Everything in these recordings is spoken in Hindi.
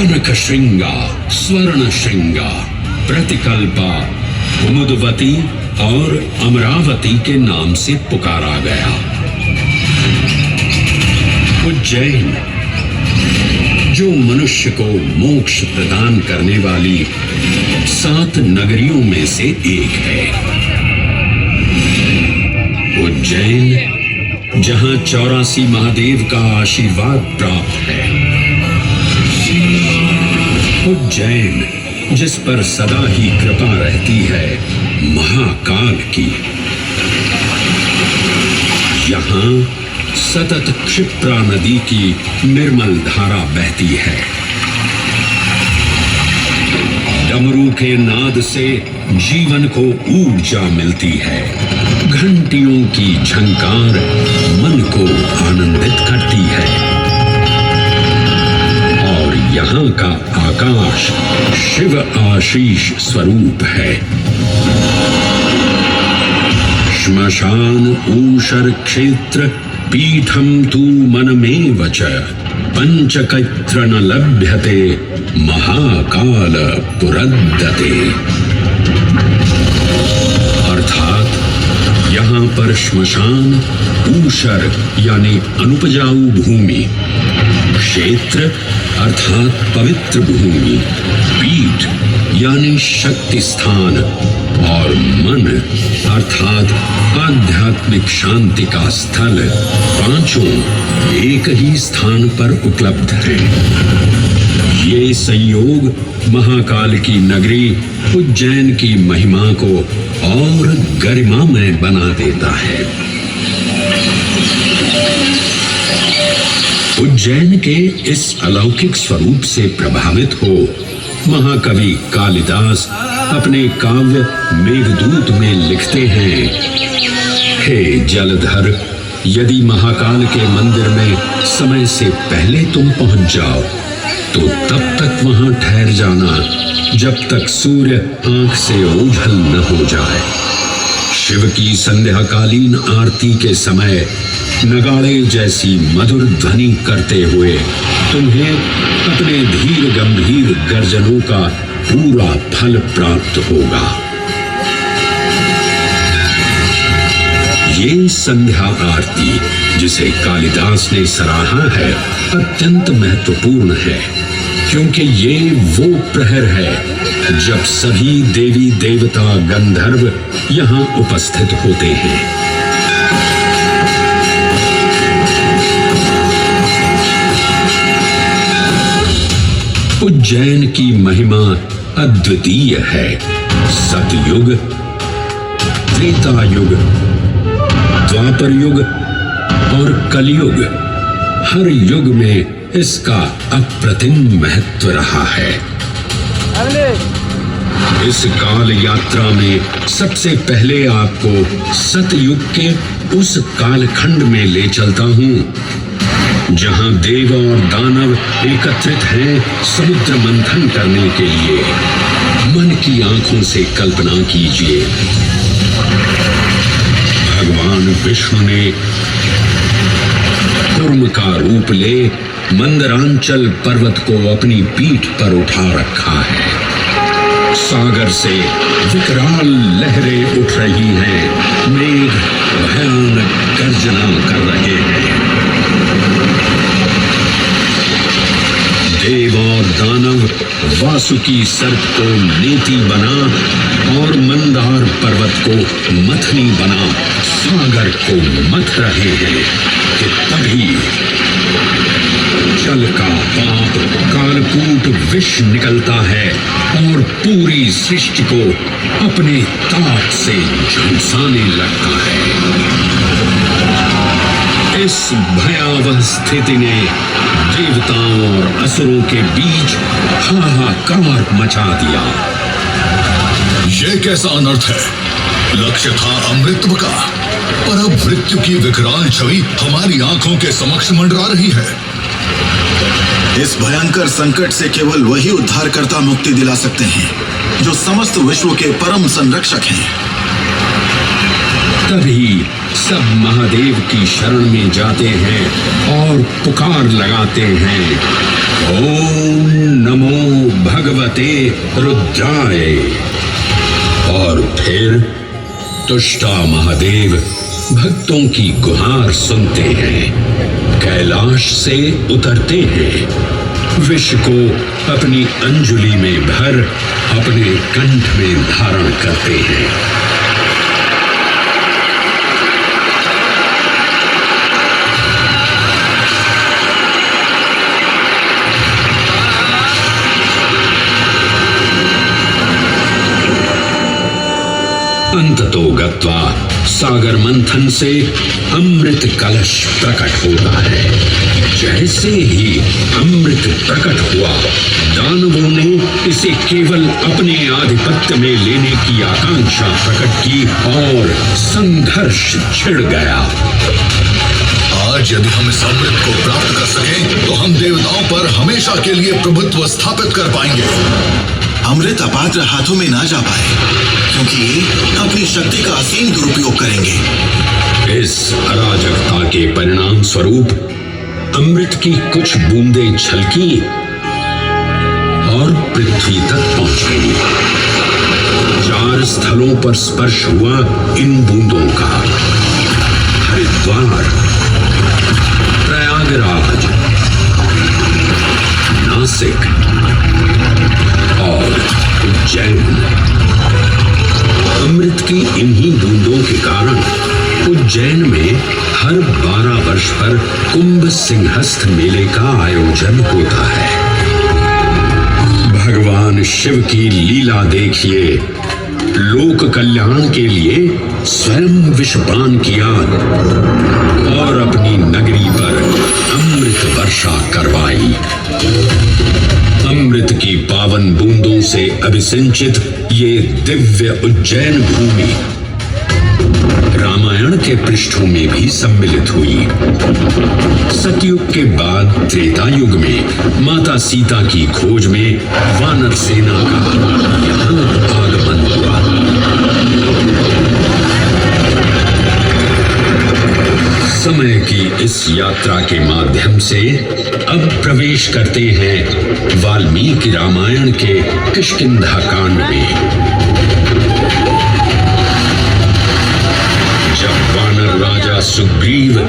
कनक श्रृंगा स्वर्ण श्रृंगा प्रतिकल्पा कुमुदवती और अमरावती के नाम से पुकारा गया। उज्जैन जो मनुष्य को मोक्ष प्रदान करने वाली 7 नगरियों में से एक है। उज्जैन जहां 84 महादेव का आशीर्वाद प्राप्त है। उज्जैन जिस पर सदा ही कृपा रहती है महाकाल की। यहां सतत क्षिप्रा नदी की निर्मल धारा बहती है। डमरू के नाद से जीवन को ऊर्जा मिलती है। घंटियों की झंकार मन को आनंदित करती है। और यहाँ का आकाश शिव आशीष स्वरूप है। श्मशान ऊषर क्षेत्र पीठम तू मनमेव च पंचकैत्र न लभ्यते महाकाल पुरद्दते। अर्थात यहाँ पर श्मशान ऊषर यानी अनुपजाऊ भूमि, क्षेत्र अर्थात पवित्र भूमि, पीठ यानी शक्ति स्थान और मन अर्थात आध्यात्मिक शांति का स्थल पांचों एक ही स्थान पर उपलब्ध है। ये संयोग महाकाल की नगरी उज्जैन की महिमा को और गरिमामय बना देता है। उज्जैन के इस अलौकिक स्वरूप से प्रभावित हो महाकवि कालिदास अपने काव्य मेघदूत में लिखते हैं, हे जलधर, यदि महाकाल के मंदिर में समय से पहले तुम पहुंच जाओ तो तब तक वहां ठहर जाना जब तक सूर्य आंख से ओझल न हो जाए। शिव की संध्याकालीन आरती के समय नगाड़े जैसी मधुर ध्वनि करते हुए तुम्हें अपने धीर गंभीर गर्जनों का पूरा फल प्राप्त होगा। ये संध्या आरती जिसे कालिदास ने सराहा है अत्यंत महत्वपूर्ण है, क्योंकि ये वो प्रहर है जब सभी देवी देवता गंधर्व यहाँ उपस्थित होते हैं। उज्जैन की महिमा अद्वितीय है। सतयुग, त्रेता युग, द्वापर युग और कलयुग, हर युग में इसका अप्रतिम महत्व रहा है। इस काल यात्रा में सबसे पहले आपको सतयुग के उस कालखंड में ले चलता हूँ जहां देव और दानव एकत्रित हैं समुद्र मंथन करने के लिए। मन की आंखों से कल्पना कीजिए, भगवान विष्णु ने कूर्म का रूप ले मंदरांचल पर्वत को अपनी पीठ पर उठा रखा है। सागर से विकराल लहरें उठ रही हैं, मेघ भयानक गर्जना कर रहे हैं। देव और दानव वासुकी सर्प को नेति बना और मंदार पर्वत को मथनी बना सागर को मथ रहे हैं कि तभी जल का पाप कालकूट विष निकलता है और पूरी सृष्टि को अपने ताप से झुलसाने लगता है। इस भयावह स्थिति ने देवताओं और असुरों के बीच हाहाकार मचा दिया। यह कैसा अनर्थ है? लक्ष्य था अमृतत्व का, पर अब मृत्यु की विकराल छवि हमारी आंखों के समक्ष मंडरा रही है। इस भयंकर संकट से केवल वही उद्धारकर्ता मुक्ति दिला सकते हैं जो समस्त विश्व के परम संरक्षक हैं। तभी सब महादेव की शरण में जाते हैं और पुकार लगाते हैं, ओम नमो भगवते रुद्राय। और फिर तुष्टा महादेव भक्तों की गुहार सुनते हैं, कैलाश से उतरते हैं, विष को अपनी अंजुलि में भर अपने कंठ में धारण करते हैं। अंततो गत्वा सागर मंथन से अमृत कलश प्रकट होता है। जैसे ही अमृत प्रकट हुआ, दानवों ने इसे केवल अपने आधिपत्य में लेने की आकांक्षा प्रकट की और संघर्ष छिड़ गया। आज यदि हम इस अमृत को प्राप्त कर सकें, तो हम देवताओं पर हमेशा के लिए प्रभुत्व स्थापित कर पाएंगे। अमृत अपात्र हाथों में ना जा पाए, क्योंकि ये अपनी शक्ति का असीम दुरुपयोग करेंगे। इस अराजकता के परिणाम स्वरूप अमृत की कुछ बूंदें छलकी और पृथ्वी तक पहुंच गई। 4 स्थलों पर स्पर्श हुआ इन बूंदों का। हरिद्वार, प्रयागराज, नासिक और उज्जैन। अमृत की इन्हीं बूंदों के कारण उज्जैन में हर 12 वर्ष पर कुंभ सिंहस्थ मेले का आयोजन होता है। भगवान शिव की लीला देखिए। लोक कल्याण के लिए स्वयं विषपान किया और अपनी नगरी पर अमृत वर्षा करवाई। अमृत की पावन बूंदों से अभिसिंचित ये दिव्य उज्जैन भूमि रामायण के पृष्ठों में भी सम्मिलित हुई। सतयुग के बाद त्रेता युग में माता सीता की खोज में वानर सेना का यहाँ आगमन हुआ। समय की इस यात्रा के माध्यम से अब प्रवेश करते हैं वाल्मीकि रामायण के किष्किंधा कांड में। जब वानर राजा सुग्रीव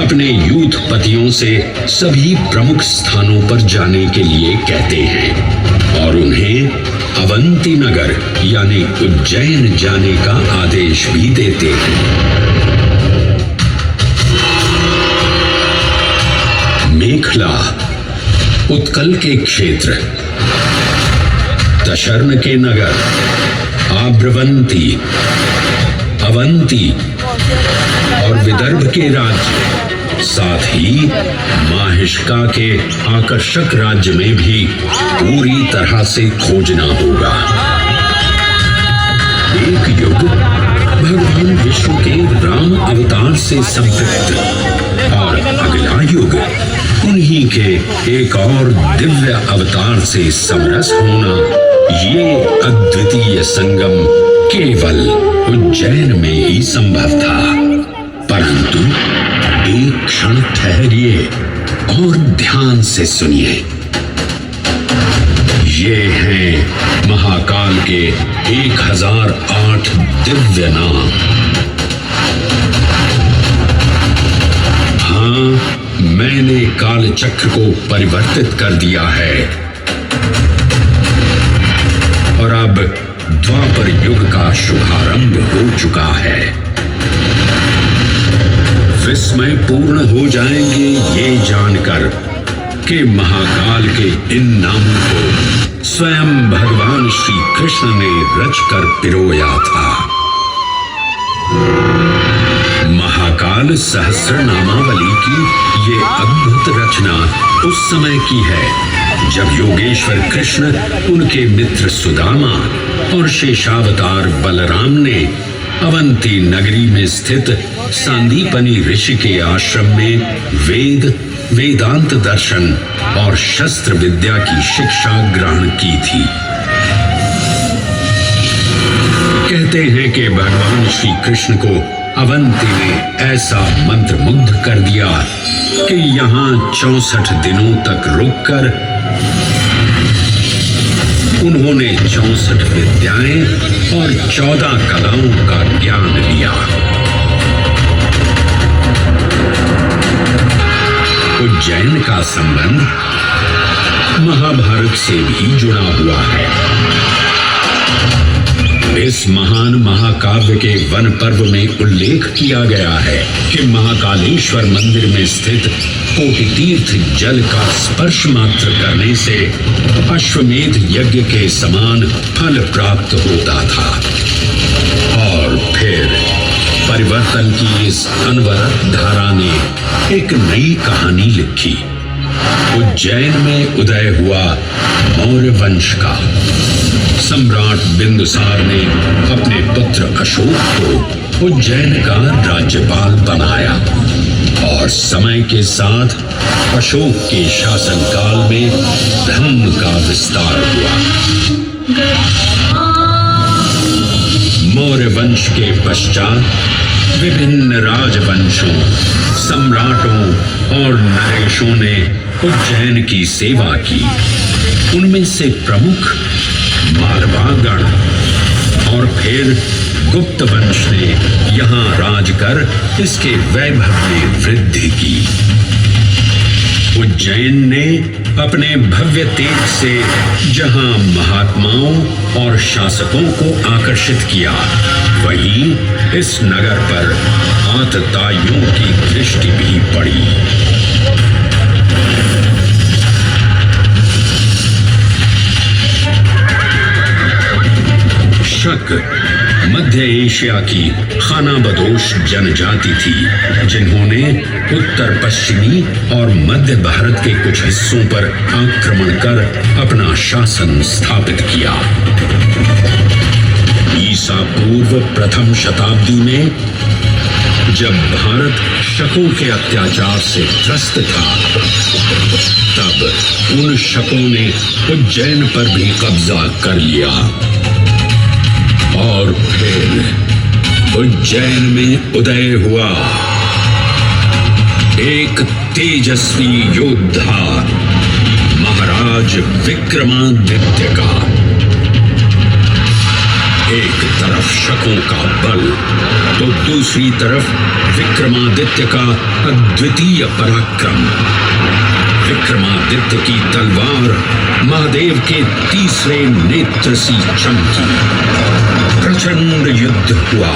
अपने यूथपतियों से सभी प्रमुख स्थानों पर जाने के लिए कहते हैं और उन्हें अवंती नगर यानी उज्जैन जाने का आदेश भी देते हैं। मेखला उत्कल के क्षेत्र, दशर्न के नगर, आब्रवंती, अवंती और विदर्भ के राज्य, साथ ही माहिष्का के आकर्षक राज्य में भी पूरी तरह से खोजना होगा। एक युग भगवान विष्णु के राम अवतार से संपृक्त और अगला युग उन्हीं के एक और दिव्य अवतार से समरस होना, ये अद्वितीय संगम केवल उज्जैन में ही संभव था। परंतु एक क्षण ठहरिए और ध्यान से सुनिए। ये हैं महाकाल के 1008 दिव्य नाम। हाँ, मैंने काल चक्र को परिवर्तित कर दिया है और अब द्वापर युग का शुभारंभ हो चुका है। विस्मय पूर्ण हो जाएंगे ये जानकर कि महाकाल के इन नामों को स्वयं भगवान श्री कृष्ण ने रचकर पिरोया था। महाकाल सहस्र नामावली की ये अद्भुत रचना उस समय की है जब योगेश्वर कृष्ण, उनके मित्र सुदामा और शेषावतार बलराम ने अवंती नगरी में स्थित सांदीपनी ऋषि के आश्रम में वेदांत दर्शन और शस्त्र विद्या की शिक्षा ग्रहण की थी। कहते हैं कि भगवान श्री कृष्ण को अवंती ने ऐसा मंत्र मुग्ध कर दिया कि यहाँ 64 दिनों तक रुककर उन्होंने 64 विद्याएं और 14 कलाओं का ज्ञान लिया। उज्जैन का संबंध महाभारत से भी जुड़ा हुआ है। इस महान महाकाव्य के वन पर्व में उल्लेख किया गया है कि महाकालेश्वर मंदिर में स्थित कोटि तीर्थ जल का स्पर्श मात्र करने से अश्वमेध यज्ञ के समान फल प्राप्त होता था। और फिर परिवर्तन की इस अनवरत धारा ने एक नई कहानी लिखी। उज्जैन में उदय हुआ मौर्य वंश का। सम्राट बिंदुसार ने अपने पुत्र अशोक को उज्जैन का राज्यपाल बनाया और समय के साथ अशोक के शासनकाल में धर्म का विस्तार हुआ। मौर्य वंश के पश्चात विभिन्न राजवंशों, सम्राटों और नरेशों ने उज्जैन की सेवा की। उनमें से प्रमुख मारवागण और फिर गुप्त वंश ने यहां राज कर इसके वैभव में वृद्धि की। उज्जैन ने अपने भव्य तेज से जहां महात्माओं और शासकों को आकर्षित किया, वहीं इस नगर पर आतताइयों की दृष्टि भी पड़ी। शक मध्य एशिया की खानाबदोश जनजाति थी, जिन्होंने उत्तर पश्चिमी और मध्य भारत के कुछ हिस्सों पर आक्रमण कर अपना शासन स्थापित किया। ईसा पूर्व प्रथम शताब्दी में जब भारत शकों के अत्याचार से त्रस्त था, तब उन शकों ने उज्जैन पर भी कब्जा कर लिया और फिर उज्जैन में उदय हुआ एक तेजस्वी योद्धा, महाराज विक्रमादित्य का। एक तरफ शकों का बल तो दूसरी तरफ विक्रमादित्य का अद्वितीय पराक्रम। विक्रमादित्य की तलवार महादेव के तीसरे नेत्र सी चमकी। प्रचंड युद्ध हुआ।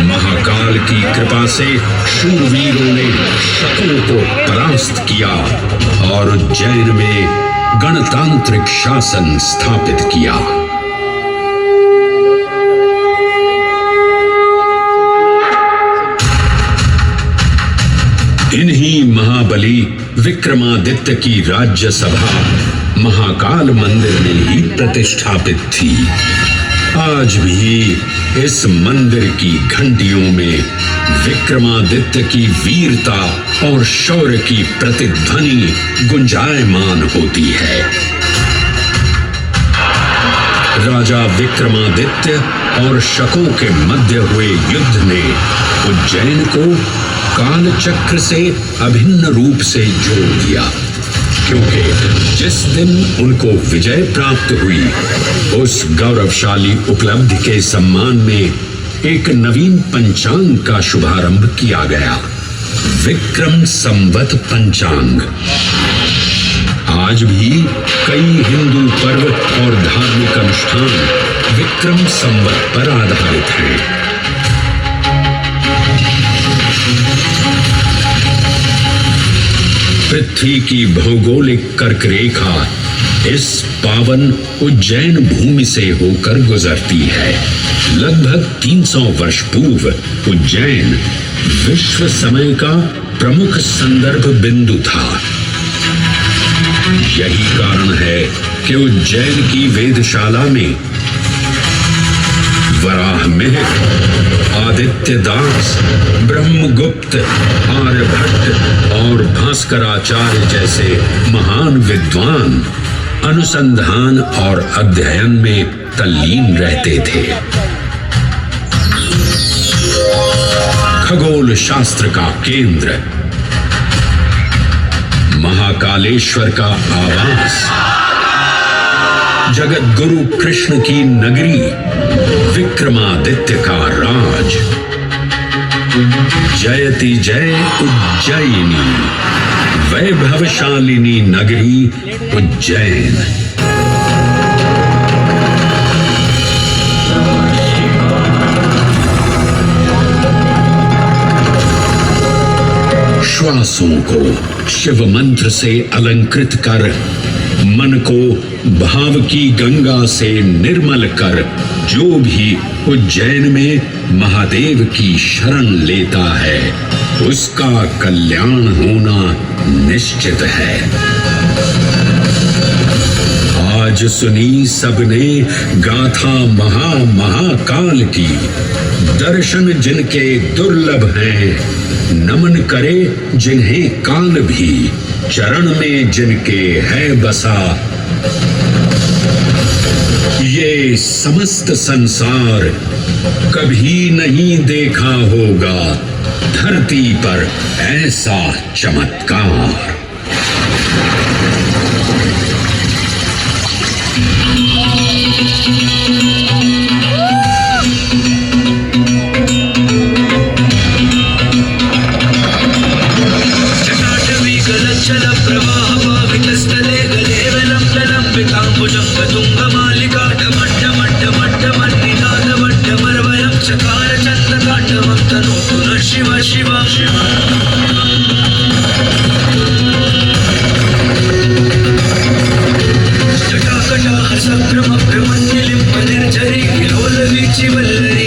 महाकाल की कृपा से शूरवीरों ने शकों को परास्त किया और उज्जैन में गणतांत्रिक शासन स्थापित किया। इन्हीं महाबली विक्रमादित्य की राज्यसभा महाकाल मंदिर में ही प्रतिष्ठापित थी। आज भी इस मंदिर की घंटियों में विक्रमादित्य की वीरता और शौर्य की प्रतिध्वनि गुंजायमान होती है। राजा विक्रमादित्य और शकों के मध्य हुए युद्ध ने उज्जैन को काल चक्र से अभिन्न रूप से जोड़ दिया, क्योंकि जिस दिन उनको विजय प्राप्त हुई, उस गौरवशाली उपलब्धि के सम्मान में एक नवीन पंचांग का शुभारंभ किया गया, विक्रम संवत पंचांग। आज भी कई हिंदू पर्व और धार्मिक अनुष्ठान विक्रम संवत पर आधारित हैं। पृथ्वी की भौगोलिक कर्क रेखा इस पावन उज्जैन भूमि से होकर गुजरती है। लगभग 300 वर्ष पूर्व उज्जैन विश्व समय का प्रमुख संदर्भ बिंदु था। यही कारण है कि उज्जैन की वेधशाला में वराहमिहिर, आदित्यदास, ब्रह्मगुप्त, आर्यभट्ट और भास्कराचार्य जैसे महान विद्वान अनुसंधान और अध्ययन में तल्लीन रहते थे। खगोल शास्त्र का केंद्र, महाकालेश्वर का आवास, जगत गुरु कृष्ण की नगरी, विक्रमादित्य का राज। जयति जय उज्जैनी, वैभवशालिनी नगरी उज्जैन। श्वासों को शिव मंत्र से अलंकृत कर, मन को भाव की गंगा से निर्मल कर, जो भी उज्जैन में महादेव की शरण लेता है, उसका कल्याण होना निश्चित है। आज सुनी सबने गाथा महाकाल की, दर्शन जिनके दुर्लभ हैं, नमन करे जिन्हें काल भी, चरण में जिनके है बसा। ये समस्त संसार कभी नहीं देखा होगा धरती पर ऐसा चमत्कार। जल प्रवाह पावितस्थले गलेवलं ललम्बिताम्बुजं तुङ्गमालिका डमड्डमड्डमड्डमन्निनादवड्डमर्वयं चकार चन्द्रकाण्डवं तनोतु नः शिव शिव शिव। जटाकटाह सक्रमभ्रमन्निलिम्ब निर्झरी विलोलवीचि वल्लरी,